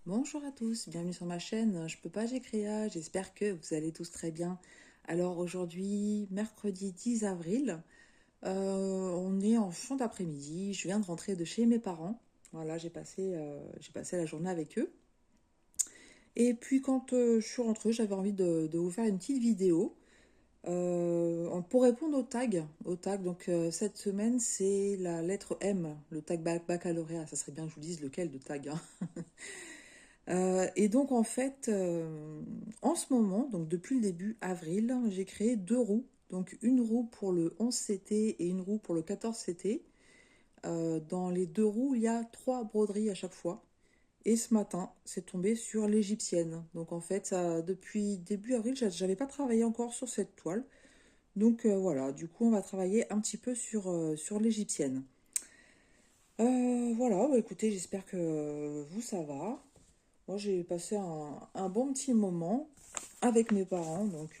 Bonjour à tous, bienvenue sur ma chaîne. Je peux pas, j'ai créa, j'espère que vous allez tous très bien. Alors aujourd'hui, mercredi 10 avril, on est en fin d'après-midi. Je viens de rentrer de chez mes parents. Voilà, j'ai passé la journée avec eux. Et puis quand je suis rentrée, j'avais envie de vous faire une petite vidéo pour répondre au tag. Donc cette semaine, c'est la lettre M, le tag baccalauréat. Ça serait bien que je vous dise lequel de tag, hein. Et donc en fait, en ce moment, donc depuis le début avril, j'ai créé deux roues. Donc une roue pour le 11CT et une roue pour le 14CT. Dans les deux roues, il y a trois broderies à chaque fois. Et ce matin, c'est tombé sur l'égyptienne. Donc en fait, depuis début avril, j'avais pas travaillé encore sur cette toile. Donc voilà, du coup, on va travailler un petit peu sur l'égyptienne. Voilà, bah, écoutez, j'espère que vous, ça va. Moi, j'ai passé un bon petit moment avec mes parents, donc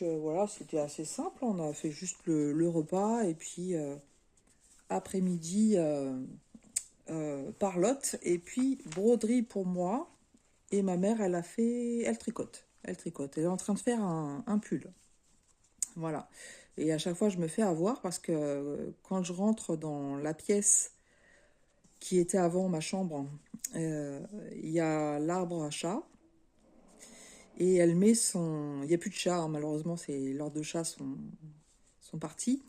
voilà, c'était assez simple. On a fait juste le repas et puis après-midi, parlotte et puis broderie pour moi. Et ma mère, elle tricote. Elle tricote. Elle est en train de faire un pull. Voilà. Et à chaque fois, je me fais avoir parce que quand je rentre dans la pièce qui était avant ma chambre, euh, il y a l'arbre à chat. Et elle met son... Il n'y a plus de chat, hein, malheureusement, leurs deux chats sont partis.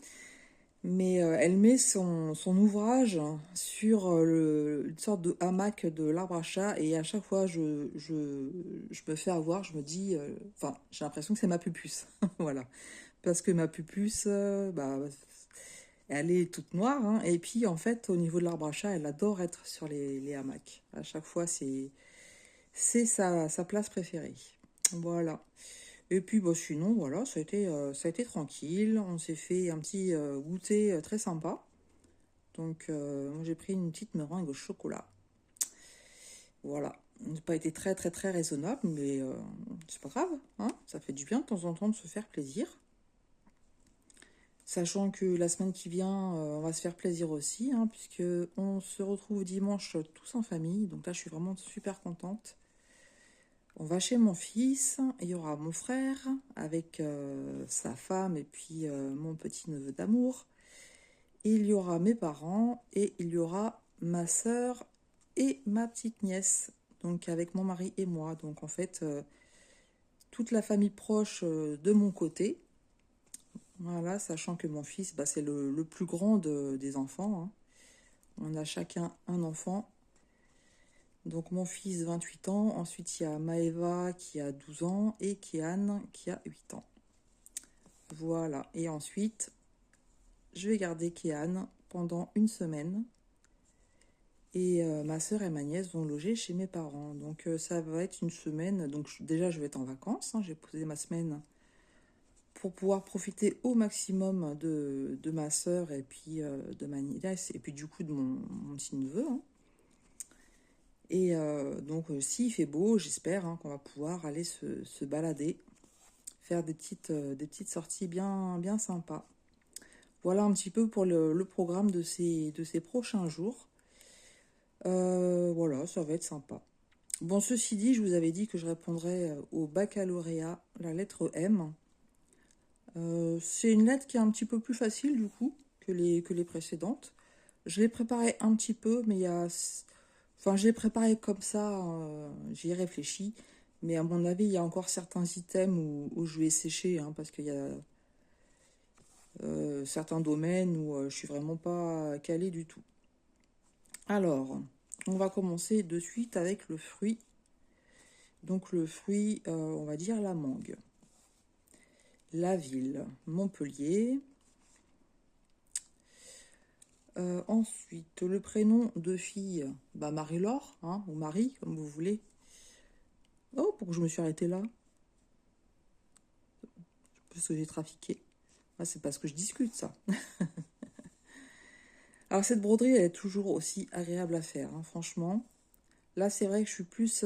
Mais elle met son ouvrage sur une sorte de hamac de l'arbre à chat. Et à chaque fois, je me fais avoir, je me dis... Enfin, j'ai l'impression que c'est ma pupuce. Voilà. Parce que ma pupuce, bah, elle est toute noire, hein. Et puis, en fait, au niveau de l'arbre à chat, elle adore être sur les hamacs. À chaque fois, c'est sa place préférée. Voilà. Et puis bah, sinon, voilà, ça a été tranquille. On s'est fait un petit goûter très sympa. Donc, moi, j'ai pris une petite meringue au chocolat. Voilà. Ça n'a pas été très, très, très raisonnable, mais c'est pas grave, hein. Ça fait du bien de temps en temps de se faire plaisir. Sachant que la semaine qui vient, on va se faire plaisir aussi, hein, puisque on se retrouve dimanche tous en famille. Donc là, je suis vraiment super contente. On va chez mon fils, il y aura mon frère avec sa femme et puis mon petit-neveu d'amour. Il y aura mes parents et il y aura ma sœur et ma petite nièce, donc avec mon mari et moi. Donc en fait, toute la famille proche de mon côté. Voilà, sachant que mon fils, bah, c'est le plus grand des enfants, hein. On a chacun un enfant. Donc mon fils 28 ans, ensuite il y a Maeva qui a 12 ans et Kian qui a 8 ans. Voilà, et ensuite je vais garder Kian pendant une semaine et ma soeur et ma nièce vont loger chez mes parents. Donc ça va être une semaine, donc déjà je vais être en vacances, hein. J'ai posé ma semaine pour pouvoir profiter au maximum de ma soeur et puis de ma nièce et puis du coup de mon petit-neveu, hein. Et donc, s'il fait beau, j'espère, hein, qu'on va pouvoir aller se balader, faire des petites sorties bien, bien sympas. Voilà un petit peu pour le programme de ces prochains jours. Voilà, ça va être sympa. Bon, ceci dit, je vous avais dit que je répondrais au baccalauréat, la lettre M. C'est une lettre qui est un petit peu plus facile, du coup, que les précédentes. Je l'ai préparée un petit peu, mais il y a... Enfin, je l'ai préparée comme ça, j'y ai réfléchi. Mais à mon avis, il y a encore certains items où je vais sécher, hein, parce qu'il y a certains domaines où je suis vraiment pas calée du tout. Alors, on va commencer de suite avec le fruit. Donc le fruit, on va dire la mangue. La ville, Montpellier. Ensuite, le prénom de fille, bah Marie-Laure, hein, ou Marie, comme vous voulez. Oh, pourquoi je me suis arrêtée là? Parce que j'ai trafiqué. Ah, c'est parce que je discute, ça. Alors, cette broderie, elle est toujours aussi agréable à faire, hein, franchement. Là, c'est vrai que je suis plus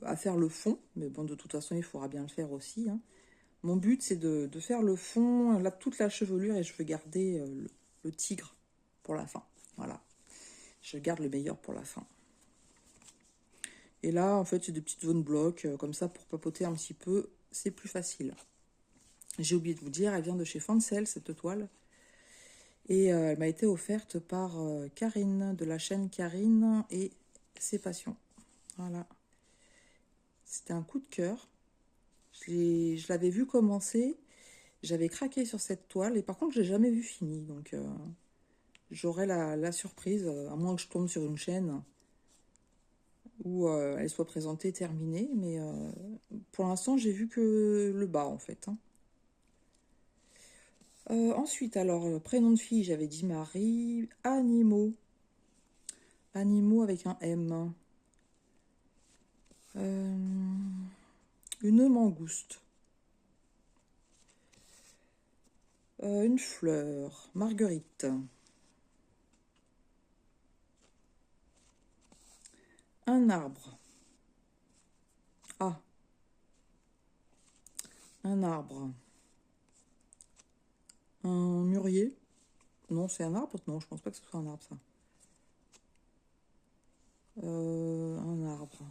à faire le fond, mais bon, de toute façon, il faudra bien le faire aussi, hein. Mon but, c'est de faire le fond, toute la chevelure, et je veux garder le tigre pour la fin. Voilà. Je garde le meilleur pour la fin. Et là, en fait, c'est des petites zones blocs, comme ça, pour papoter un petit peu, c'est plus facile. J'ai oublié de vous dire, elle vient de chez Fancel, cette toile. Et elle m'a été offerte par Karine, de la chaîne Karine et ses passions. Voilà. C'était un coup de cœur. Je l'avais vu commencer. J'avais craqué sur cette toile. Et par contre, je l'ai jamais vu fini. Donc, j'aurai la surprise, à moins que je tombe sur une chaîne où elle soit présentée terminée. Mais pour l'instant, j'ai vu que le bas, en fait. Hein. Ensuite, alors, prénom de fille, j'avais dit Marie. Animaux. Animaux avec un M. Une mangouste. Une fleur. Marguerite. Un arbre. Ah. Un arbre. Un mûrier. Non, c'est un arbre? Non, je pense pas que ce soit un arbre, ça. Un arbre.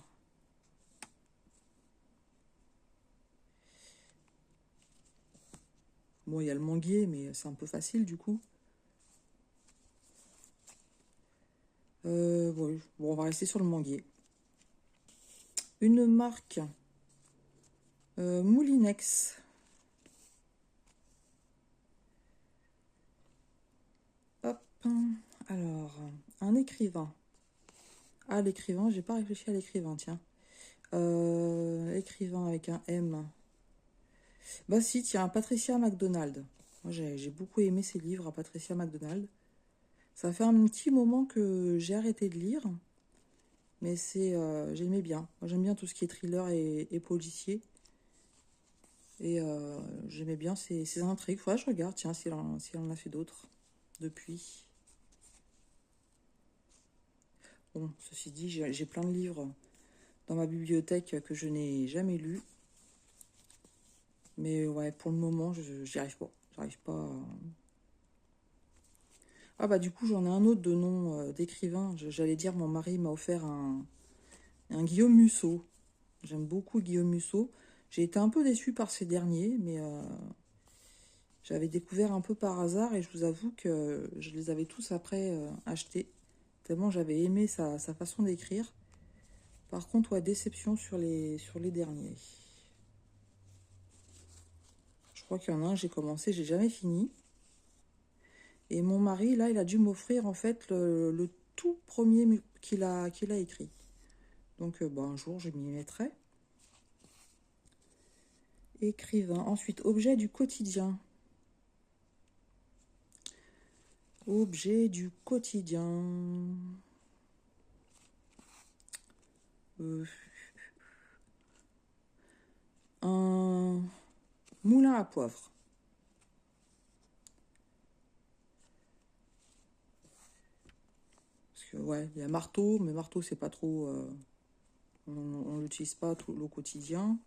Bon, il y a le manguier, mais c'est un peu facile, du coup. Oui. Bon, on va rester sur le manguier. Une marque. Moulinex. Hop. Alors, un écrivain. Ah, l'écrivain, j'ai pas réfléchi à l'écrivain, tiens. Écrivain avec un M. Bah si, tiens, Patricia McDonald. Moi, j'ai beaucoup aimé ses livres à Patricia McDonald. Ça fait un petit moment que j'ai arrêté de lire, mais j'aimais bien. Moi, j'aime bien tout ce qui est thriller et policier. Et j'aimais bien ses intrigues. Faudrait que je regarde, tiens, s'il en a fait d'autres depuis. Bon, ceci dit, j'ai plein de livres dans ma bibliothèque que je n'ai jamais lus. Mais ouais, pour le moment, j'y arrive pas. J'arrive pas à... Ah bah du coup, j'en ai un autre de nom d'écrivain. J'allais dire, mon mari m'a offert un Guillaume Musso. J'aime beaucoup Guillaume Musso. J'ai été un peu déçue par ces derniers, mais j'avais découvert un peu par hasard et je vous avoue que je les avais tous après achetés. Tellement j'avais aimé sa façon d'écrire. Par contre, ouais, déception sur les derniers. Je crois qu'il y en a un, j'ai commencé, j'ai jamais fini. Et mon mari, là, il a dû m'offrir en fait le tout premier qu'il a écrit. Donc, bah, un jour, je m'y mettrai. Écrivain. Ensuite, objet du quotidien. Objet du quotidien. Un moulin à poivre. Parce que, ouais, il y a marteau, mais marteau, c'est pas trop... on l'utilise pas tout au quotidien.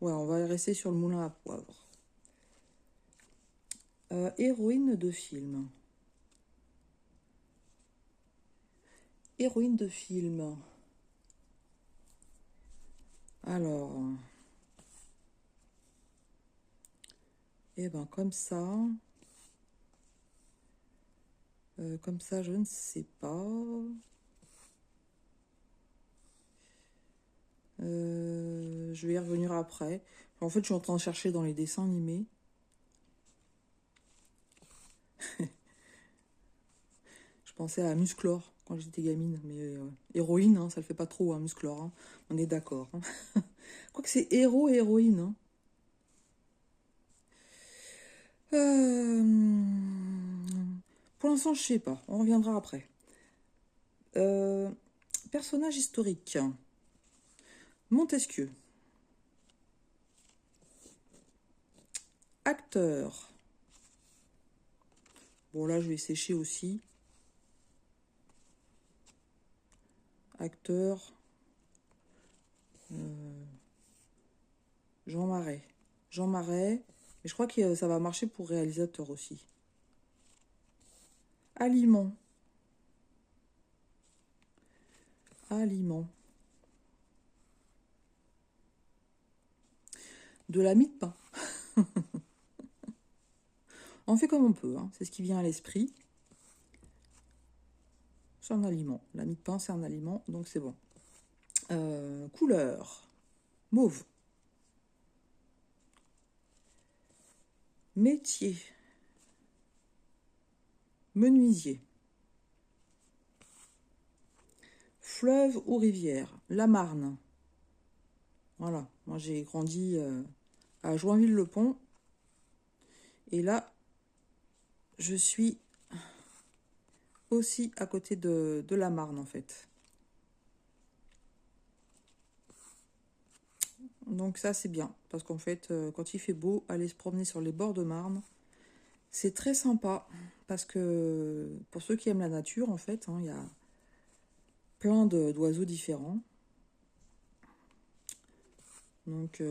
Ouais, on va rester sur le moulin à poivre. Héroïne de film. Héroïne de film. Alors... Eh ben, comme ça, je ne sais pas. Je vais y revenir après. En fait, je suis en train de chercher dans les dessins animés. Je pensais à Musclor quand j'étais gamine, mais héroïne, hein, ça le fait pas trop, hein, Musclor. Hein. On est d'accord. Hein. Quoique c'est héros et héroïne. Hein. Pour l'instant, je sais pas. On reviendra après. Personnage historique. Montesquieu. Acteur. Bon, là, je vais sécher aussi. Acteur. Jean Marais. Jean Marais. Mais je crois que ça va marcher pour réalisateur aussi. Aliment. Aliment. De la mie de pain. On fait comme on peut, hein. C'est ce qui vient à l'esprit. C'est un aliment. La mie de pain, c'est un aliment, donc c'est bon. Couleur. Mauve. Métier. Menuisier. Fleuve ou rivière. La Marne. Voilà. Moi, j'ai grandi à Joinville-le-Pont. Et là, je suis aussi à côté de la Marne, en fait. Donc ça, c'est bien. Parce qu'en fait, quand il fait beau, aller se promener sur les bords de Marne, c'est très sympa. Parce que pour ceux qui aiment la nature, en fait, hein, il y a plein d'oiseaux différents. Donc,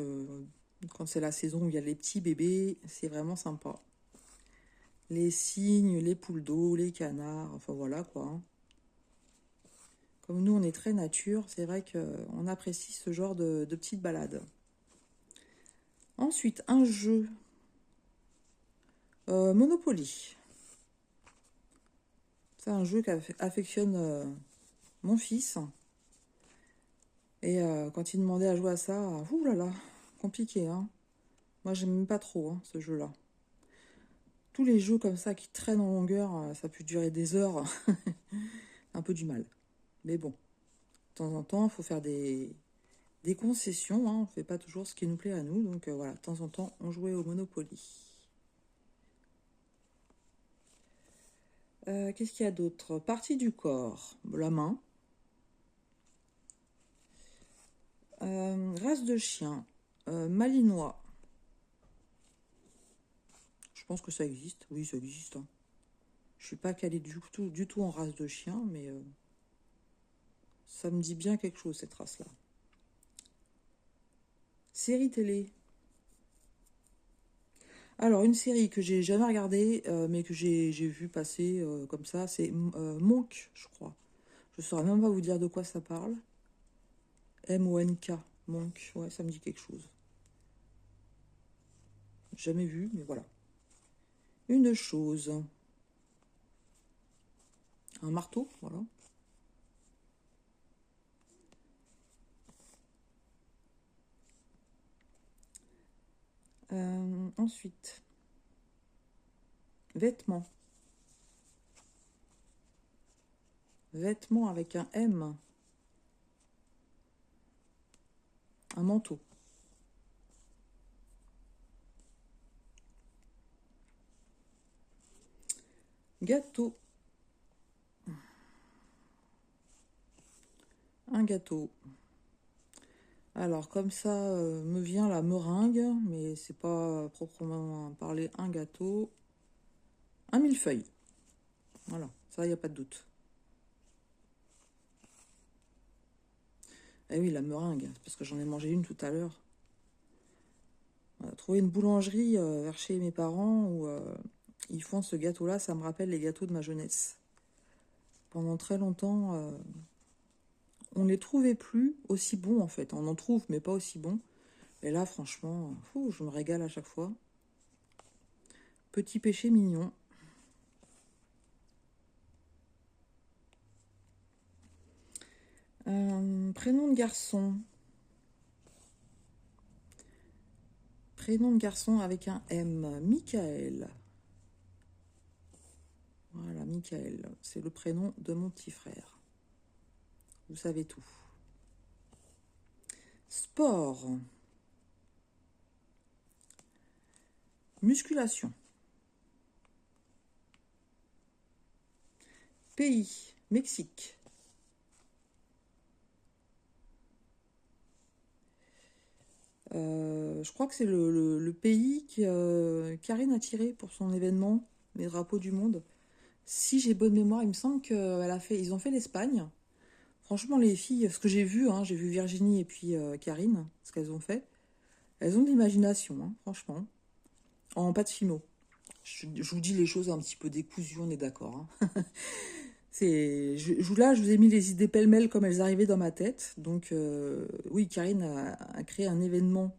quand c'est la saison où il y a les petits bébés, c'est vraiment sympa. Les cygnes, les poules d'eau, les canards, enfin voilà quoi, hein. Comme nous, on est très nature, c'est vrai qu'on apprécie ce genre de petites balades. Ensuite, un jeu. Monopoly. C'est un jeu qu'affectionne mon fils. Et quand il demandait à jouer à ça, ouh là là, compliqué, hein. Moi, j'aime même pas trop, hein, ce jeu-là. Tous les jeux comme ça qui traînent en longueur, ça peut durer des heures. Un peu du mal. Mais bon, de temps en temps, il faut faire des concessions, hein. On ne fait pas toujours ce qui nous plaît à nous. Donc voilà, de temps en temps, on jouait au Monopoly. Qu'est-ce qu'il y a d'autre? Partie du corps. La main. Race de chien. Malinois. Je pense que ça existe. Oui, ça existe, hein. Je suis pas calée du tout en race de chien, mais ça me dit bien quelque chose, cette race-là. Série télé. Alors, une série que j'ai jamais regardée, mais que j'ai vu passer comme ça, c'est Monk, je crois. Je saurais même pas vous dire de quoi ça parle. M-O-N-K, Monk, ouais, ça me dit quelque chose. Jamais vu, mais voilà. Une chose. Un marteau, voilà. Ensuite, vêtements. Vêtements avec un M. Un manteau. Gâteau. Un gâteau. Alors, comme ça, me vient la meringue, mais c'est pas proprement parler un gâteau. Un millefeuille. Voilà, ça, il n'y a pas de doute. Eh oui, la meringue, parce que j'en ai mangé une tout à l'heure. Trouver une boulangerie vers chez mes parents où ils font ce gâteau-là, ça me rappelle les gâteaux de ma jeunesse. Pendant très longtemps, on ne les trouvait plus aussi bons en fait. On en trouve, mais pas aussi bons. Et là, franchement, je me régale à chaque fois. Petit péché mignon. Prénom de garçon. Prénom de garçon avec un M. Michael. Voilà, Michael. C'est le prénom de mon petit frère. Vous savez tout. Sport. Musculation. Pays. Mexique. Je crois que c'est le pays que Karine a tiré pour son événement, les drapeaux du monde. Si j'ai bonne mémoire, il me semble ils ont fait l'Espagne. Franchement, les filles, ce que j'ai vu, hein, j'ai vu Virginie et puis Karine, ce qu'elles ont fait. Elles ont de l'imagination, hein, franchement. En pâte fimo. Je vous dis les choses un petit peu décousues, on est d'accord, hein. Là, je vous ai mis les idées pêle-mêle comme elles arrivaient dans ma tête. Donc, oui, Karine a créé un événement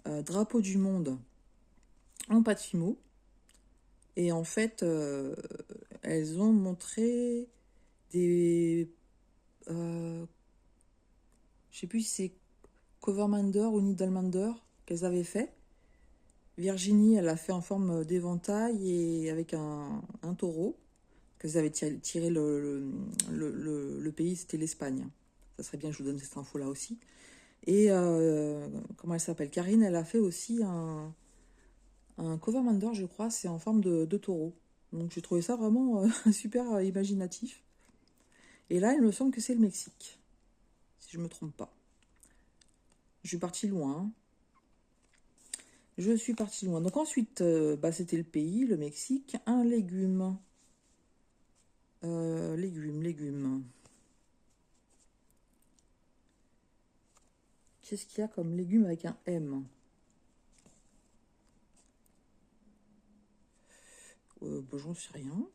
Drapeau du Monde en pâte fimo. Et en fait, elles ont montré des... je sais plus si c'est Covermander ou Needlemander qu'elles avaient fait. Virginie, elle l'a fait en forme d'éventail et avec un taureau. Qu'elles avaient tiré le pays, c'était l'Espagne. Ça serait bien que je vous donne cette info-là aussi. Et comment elle s'appelle? Karine, elle a fait aussi un Covermander, je crois, c'est en forme de taureau. Donc j'ai trouvé ça vraiment super imaginatif. Et là, il me semble que c'est le Mexique, si je ne me trompe pas. Je suis partie loin. Hein. Je suis partie loin. Donc ensuite, bah, c'était le pays, le Mexique, un légume. Légumes. Qu'est-ce qu'il y a comme légume avec un M? Bah, j'en sais rien.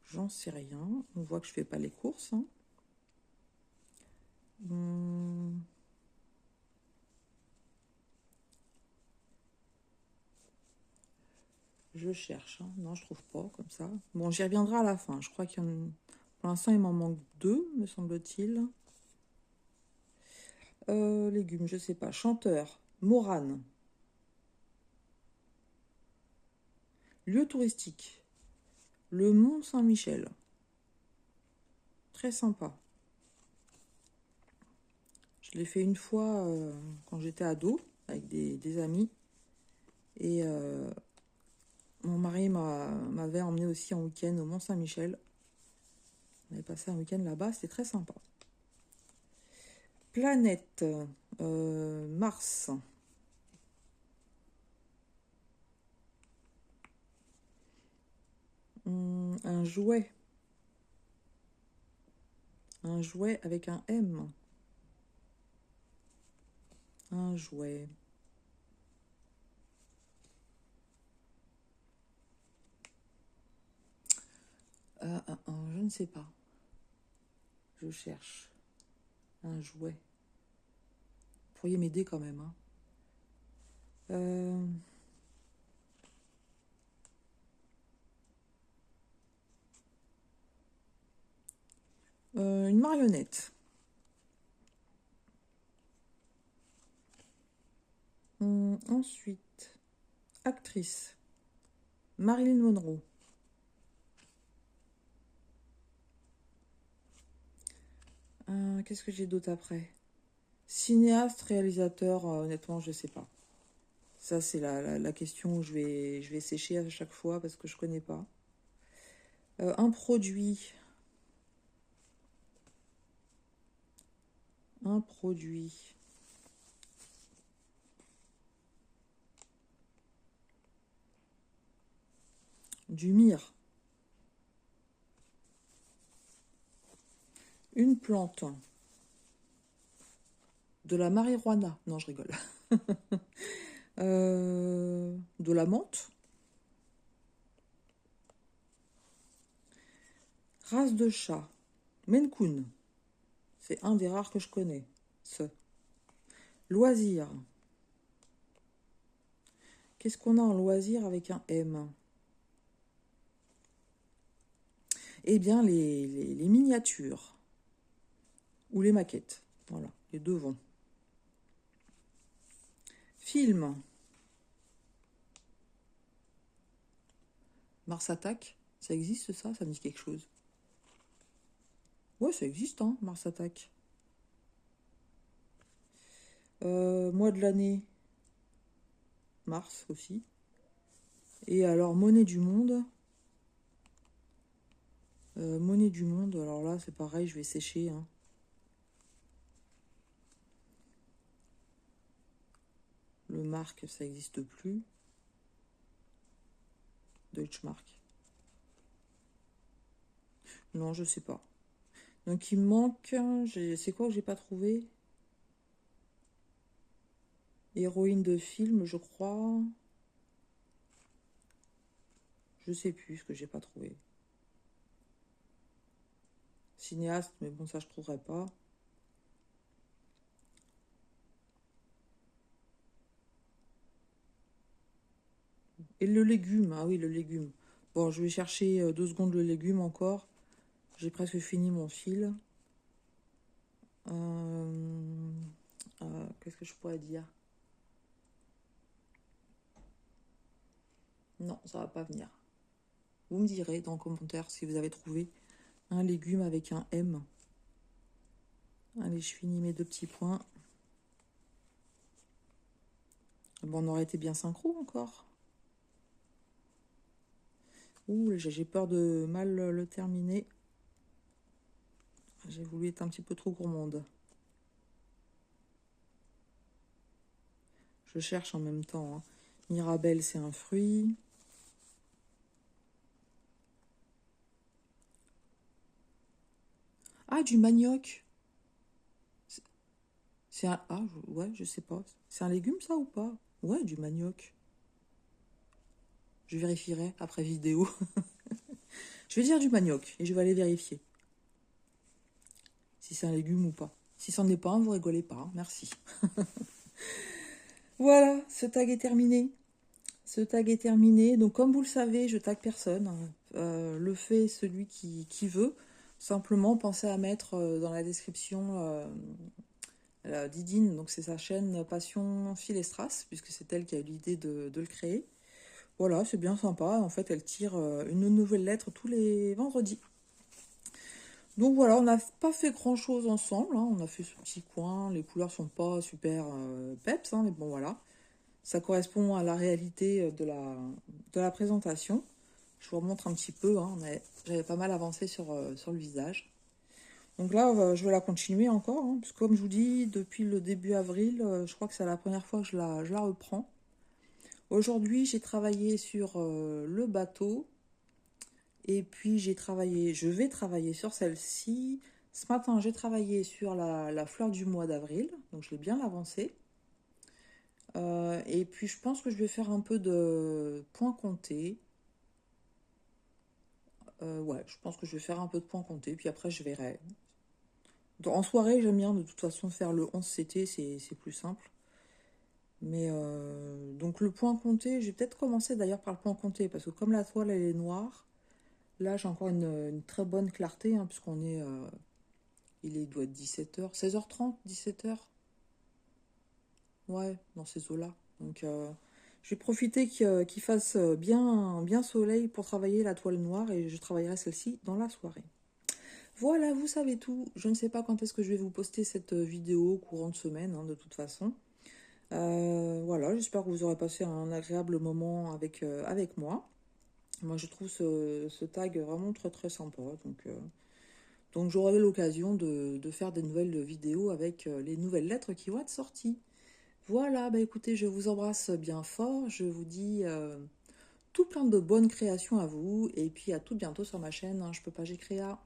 J'en sais rien. On voit que je fais pas les courses. Hein. Je cherche. Hein. Non, je trouve pas comme ça. Bon, j'y reviendrai à la fin. Je crois qu'il y en a... Pour l'instant, il m'en manque deux, me semble-t-il. Légumes, je sais pas. Chanteur. Morane. Lieu touristique. Le Mont Saint-Michel. Très sympa. Je l'ai fait une fois quand j'étais ado, avec des amis. Et mon mari m'avait emmené aussi en week-end au Mont Saint-Michel. On avait passé un week-end là-bas, c'était très sympa. Planète. Mars. Un jouet. Un jouet avec un M. Un jouet. Je ne sais pas. Je cherche. Un jouet. Vous pourriez m'aider quand même. Hein. Une marionnette. Ensuite, actrice. Marilyn Monroe. Qu'est-ce que j'ai d'autre après? Cinéaste, réalisateur, honnêtement, je sais pas. Ça, c'est la question où je vais sécher à chaque fois parce que je connais pas. Un produit. Un produit. Du myrrhe. Une plante. De la marijuana. Non, je rigole. De la menthe. Race de chat. Maine Coon. C'est un des rares que je connais. Ce. Loisir. Qu'est-ce qu'on a en loisir avec un M? Eh bien, les miniatures. Ou les maquettes. Voilà, les deux vont. Film. Mars Attack. Ça existe ça? Ça me dit quelque chose. Ouais, ça existe, hein, Mars Attack. Mois de l'année. Mars aussi. Et alors, monnaie du monde. Monnaie du monde, alors là, c'est pareil, je vais sécher. Hein. Le marque, ça n'existe plus. Deutschmark. Non, je sais pas. Donc, il me manque... C'est quoi que j'ai pas trouvé? Héroïne de film, je crois. Je sais plus ce que j'ai pas trouvé. cinéaste, mais bon, ça je trouverai pas. Et le légume, ah oui, le légume. Bon, je vais chercher 2 secondes le légume encore. J'ai presque fini mon fil. Euh, qu'est-ce que je pourrais dire? Non, ça va pas venir. Vous me direz dans le commentaire si vous avez trouvé un légume avec un M. Allez, je finis mes 2 petits points. Bon, on aurait été bien synchro encore. Ouh, j'ai peur de mal le terminer. J'ai voulu être un petit peu trop gourmande. Je cherche en même temps, hein. Mirabelle, c'est un fruit. Ah, du manioc. C'est un... Ah, ouais, je sais pas. C'est un légume, ça, ou pas? Ouais, du manioc. Je vérifierai après vidéo. Je vais dire du manioc et je vais aller vérifier si c'est un légume ou pas. Si c'en est pas un, vous rigolez pas, hein. Merci. Voilà, ce tag est terminé. Ce tag est terminé. Donc, comme vous le savez, je tag personne, hein. Le fait celui qui veut. Simplement, pensez à mettre dans la description Didine, donc c'est sa chaîne Passion Fil et Strass, puisque c'est elle qui a eu l'idée de le créer. Voilà, c'est bien sympa. En fait, elle tire une nouvelle lettre tous les vendredis. Donc voilà, on n'a pas fait grand chose ensemble, hein. On a fait ce petit coin. Les couleurs sont pas super peps, hein, mais bon voilà. Ça correspond à la réalité de la présentation. Je vous remontre un petit peu, hein. J'avais pas mal avancé sur le visage. Donc là, je vais la continuer encore, hein, parce que comme je vous dis, depuis le début avril, je crois que c'est la première fois que je la reprends. Aujourd'hui, j'ai travaillé sur le bateau, et puis je vais travailler sur celle-ci. Ce matin, j'ai travaillé sur la fleur du mois d'avril, donc je l'ai bien avancée. Et puis je pense que je vais faire un peu de points comptés. Ouais, je pense que je vais faire un peu de points comptés, puis après je verrai. En soirée, j'aime bien de toute façon faire le 11 CT, c'est plus simple. Mais donc le point compté, j'ai peut-être commencé d'ailleurs par le point compté, parce que comme la toile elle est noire, là j'ai encore une très bonne clarté, hein, puisqu'on est... il doit être 17h, 16h30, 17h. Ouais, dans ces eaux-là. Donc je vais profiter qu'il fasse bien soleil pour travailler la toile noire, et je travaillerai celle-ci dans la soirée. Voilà, vous savez tout. Je ne sais pas quand est-ce que je vais vous poster cette vidéo, courant de semaine, hein, de toute façon. Voilà, j'espère que vous aurez passé un agréable moment avec moi. Moi, je trouve ce tag vraiment très très sympa. Donc j'aurai l'occasion de faire des nouvelles vidéos avec les nouvelles lettres qui vont être sorties. Voilà, bah écoutez, je vous embrasse bien fort. Je vous dis tout plein de bonnes créations à vous. Et puis à tout bientôt sur ma chaîne, hein, Je peux pas, j'ai créa.